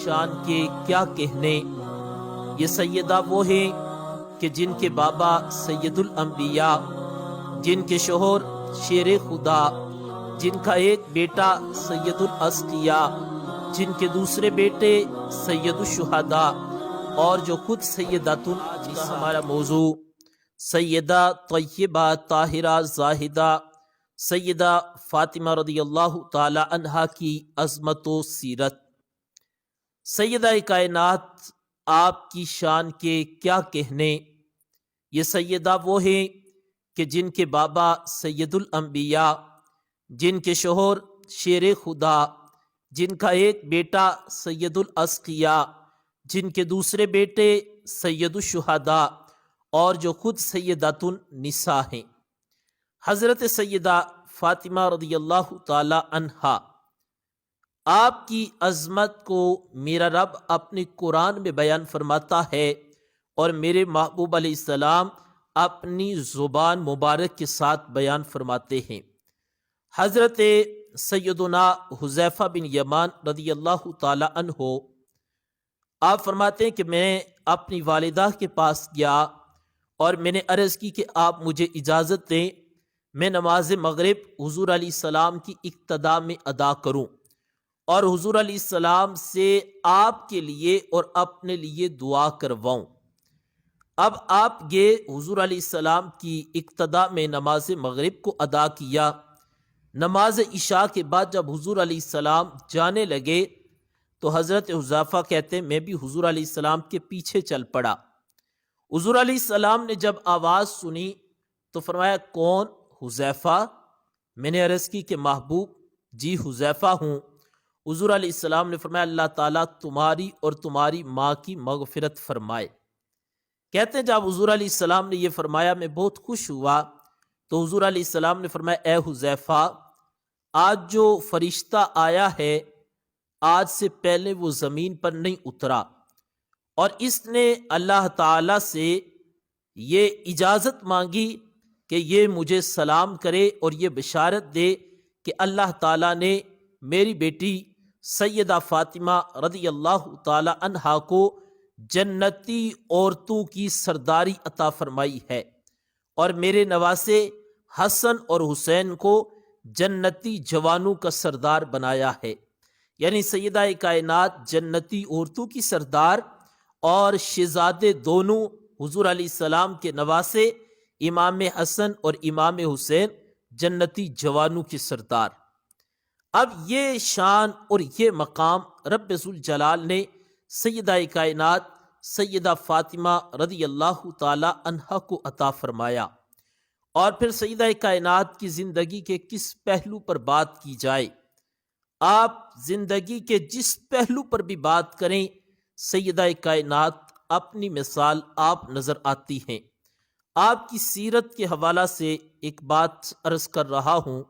شان کے کیا کہنے، یہ سیدہ وہ ہیں کہ جن کے بابا سید الانبیاء، جن کے شوہر شیر خدا، جن کا ایک بیٹا سید الاسقیاء، جن کے دوسرے بیٹے سید الشہداء، اور جو خود سیداتن، آج کا ہمارا موضوع سیدہ طیبہ طاہرہ زاہدہ سیدہ فاطمہ رضی اللہ تعالی عنہا کی عظمت و سیرت۔ سیدہ کائنات، آپ کی شان کے کیا کہنے، یہ سیدہ وہ ہیں کہ جن کے بابا سید الانبیاء، جن کے شوہر شیر خدا، جن کا ایک بیٹا سید الاسقیاء، جن کے دوسرے بیٹے سید الشہداء، اور جو خود سیدات النساء ہیں۔ حضرت سیدہ فاطمہ رضی اللہ تعالی عنہا، آپ کی عظمت کو میرا رب اپنے قرآن میں بیان فرماتا ہے، اور میرے محبوب علیہ السلام اپنی زبان مبارک کے ساتھ بیان فرماتے ہیں۔ حضرت سیدنا حذیفہ بن یمان رضی اللہ تعالی عنہ، آپ فرماتے ہیں کہ میں اپنی والدہ کے پاس گیا اور میں نے عرض کی کہ آپ مجھے اجازت دیں میں نماز مغرب حضور علیہ السلام کی اقتداء میں ادا کروں، اور حضور علیہ السلام سے آپ کے لیے اور اپنے لیے دعا کرواؤں۔ اب آپ یہ حضور علیہ السلام کی اقتداء میں نماز مغرب کو ادا کیا۔ نماز عشاء کے بعد جب حضور علیہ السلام جانے لگے تو حضرت حذیفہ کہتے ہیں میں بھی حضور علیہ السلام کے پیچھے چل پڑا۔ حضور علیہ السلام نے جب آواز سنی تو فرمایا کون؟ حذیفہ۔ میں نے عرض کی کہ محبوب جی حذیفہ ہوں۔ حضور علیہ السلام نے فرمایا اللہ تعالیٰ تمہاری اور تمہاری ماں کی مغفرت فرمائے۔ کہتے ہیں جب حضور علیہ السلام نے یہ فرمایا میں بہت خوش ہوا، تو حضور علیہ السلام نے فرمایا اے حذیفہ، آج جو فرشتہ آیا ہے آج سے پہلے وہ زمین پر نہیں اترا، اور اس نے اللہ تعالیٰ سے یہ اجازت مانگی کہ یہ مجھے سلام کرے اور یہ بشارت دے کہ اللہ تعالیٰ نے میری بیٹی سیدہ فاطمہ رضی اللہ تعالی عنہا کو جنتی عورتوں کی سرداری عطا فرمائی ہے، اور میرے نواسے حسن اور حسین کو جنتی جوانوں کا سردار بنایا ہے۔ یعنی سیدہ کائنات جنتی عورتوں کی سردار اور شہزادے دونوں حضور علیہ السلام کے نواسے امام حسن اور امام حسین جنتی جوانوں کی سردار۔ اب یہ شان اور یہ مقام رب ذوالجلال نے سیدہ کائنات سیدہ فاطمہ رضی اللہ تعالی عنہا کو عطا فرمایا۔ اور پھر سیدہ کائنات کی زندگی کے کس پہلو پر بات کی جائے، آپ زندگی کے جس پہلو پر بھی بات کریں سیدہ کائنات اپنی مثال آپ نظر آتی ہیں۔ آپ کی سیرت کے حوالہ سے ایک بات عرض کر رہا ہوں۔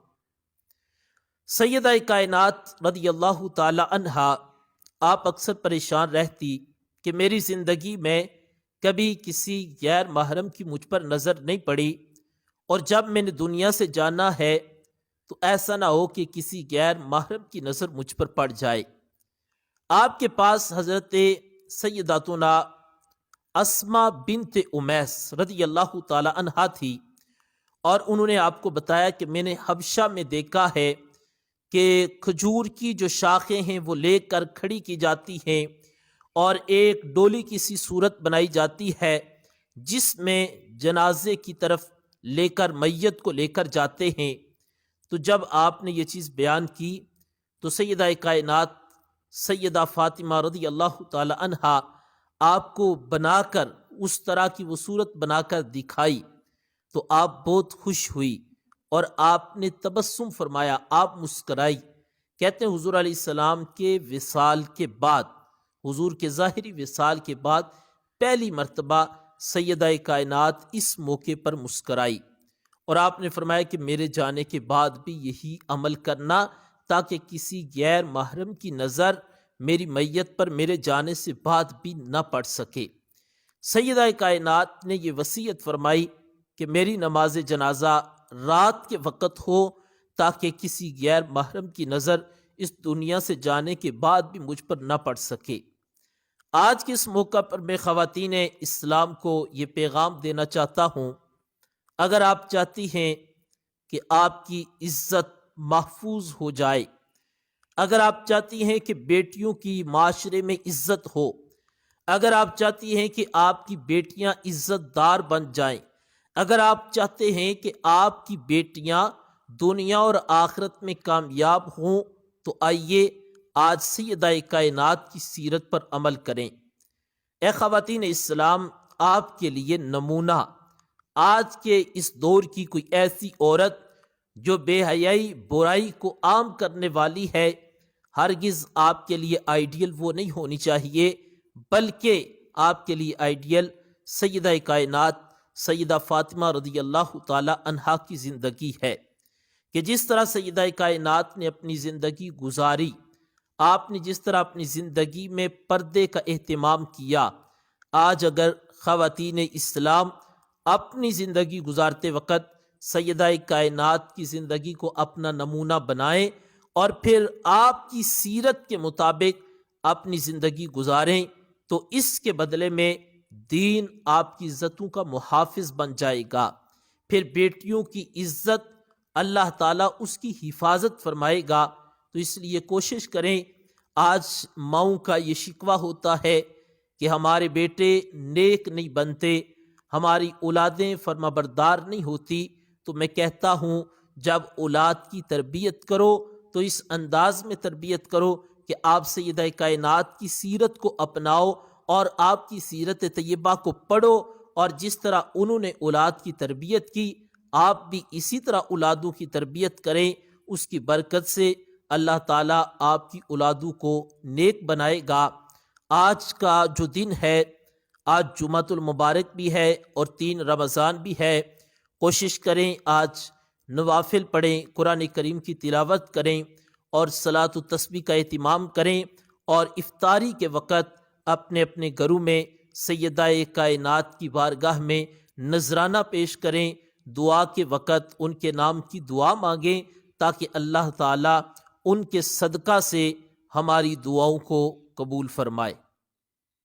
سیدہ کائنات رضی اللہ تعالی عنہا، آپ اکثر پریشان رہتی کہ میری زندگی میں کبھی کسی غیر محرم کی مجھ پر نظر نہیں پڑی، اور جب میں نے دنیا سے جانا ہے تو ایسا نہ ہو کہ کسی غیر محرم کی نظر مجھ پر پڑ جائے۔ آپ کے پاس حضرت سیداتنا اسماء بنت امیس رضی اللہ تعالی عنہا تھی، اور انہوں نے آپ کو بتایا کہ میں نے حبشہ میں دیکھا ہے کہ کھجور کی جو شاخیں ہیں وہ لے کر کھڑی کی جاتی ہیں، اور ایک ڈولی کی سی صورت بنائی جاتی ہے جس میں جنازے کی طرف لے کر میت کو لے کر جاتے ہیں۔ تو جب آپ نے یہ چیز بیان کی تو سیدہ کائنات سیدہ فاطمہ رضی اللہ تعالی عنہا آپ کو بنا کر اس طرح کی وہ صورت بنا کر دکھائی، تو آپ بہت خوش ہوئی اور آپ نے تبسم فرمایا، آپ مسکرائی۔ کہتے ہیں حضور علیہ السلام کے وصال کے بعد، حضور کے ظاہری وصال کے بعد پہلی مرتبہ سیدہ کائنات اس موقع پر مسکرائی، اور آپ نے فرمایا کہ میرے جانے کے بعد بھی یہی عمل کرنا تاکہ کسی غیر محرم کی نظر میری میت پر میرے جانے سے بعد بھی نہ پڑ سکے۔ سیدہ کائنات نے یہ وصیت فرمائی کہ میری نماز جنازہ رات کے وقت ہو تاکہ کسی غیر محرم کی نظر اس دنیا سے جانے کے بعد بھی مجھ پر نہ پڑ سکے۔ آج کے اس موقع پر میں خواتین اسلام کو یہ پیغام دینا چاہتا ہوں، اگر آپ چاہتی ہیں کہ آپ کی عزت محفوظ ہو جائے، اگر آپ چاہتی ہیں کہ بیٹیوں کی معاشرے میں عزت ہو، اگر آپ چاہتی ہیں کہ آپ کی بیٹیاں عزت دار بن جائیں، اگر آپ چاہتے ہیں کہ آپ کی بیٹیاں دنیا اور آخرت میں کامیاب ہوں، تو آئیے آج سیدہ کائنات کی سیرت پر عمل کریں۔ اے خواتین اسلام، آپ کے لیے نمونہ آج کے اس دور کی کوئی ایسی عورت جو بے حیائی برائی کو عام کرنے والی ہے، ہرگز آپ کے لیے آئیڈیل وہ نہیں ہونی چاہیے، بلکہ آپ کے لیے آئیڈیل سیدہ کائنات سیدہ فاطمہ رضی اللہ تعالی عنہا کی زندگی ہے، کہ جس طرح سیدہ کائنات نے اپنی زندگی گزاری، آپ نے جس طرح اپنی زندگی میں پردے کا اہتمام کیا، آج اگر خواتین اسلام اپنی زندگی گزارتے وقت سیدہ کائنات کی زندگی کو اپنا نمونہ بنائیں اور پھر آپ کی سیرت کے مطابق اپنی زندگی گزاریں، تو اس کے بدلے میں دین آپ کی عزتوں کا محافظ بن جائے گا۔ پھر بیٹیوں کی عزت اللہ تعالیٰ اس کی حفاظت فرمائے گا۔ تو اس لیے کوشش کریں، آج ماؤں کا یہ شکوہ ہوتا ہے کہ ہمارے بیٹے نیک نہیں بنتے، ہماری اولادیں فرما بردار نہیں ہوتی، تو میں کہتا ہوں جب اولاد کی تربیت کرو تو اس انداز میں تربیت کرو کہ آپ سیدہ کائنات کی سیرت کو اپناؤ اور آپ کی سیرت طیبہ کو پڑھو، اور جس طرح انہوں نے اولاد کی تربیت کی آپ بھی اسی طرح اولادوں کی تربیت کریں۔ اس کی برکت سے اللہ تعالیٰ آپ کی اولادوں کو نیک بنائے گا۔ آج کا جو دن ہے، آج جمعۃ المبارک بھی ہے اور 3 رمضان بھی ہے، کوشش کریں آج نوافل پڑھیں، قرآن کریم کی تلاوت کریں اور صلاۃ و تسبیح کا اہتمام کریں، اور افطاری کے وقت اپنے اپنے گھروں میں سیدہ کائنات کی بارگاہ میں نذرانہ پیش کریں، دعا کے وقت ان کے نام کی دعا مانگیں تاکہ اللہ تعالیٰ ان کے صدقہ سے ہماری دعاؤں کو قبول فرمائے۔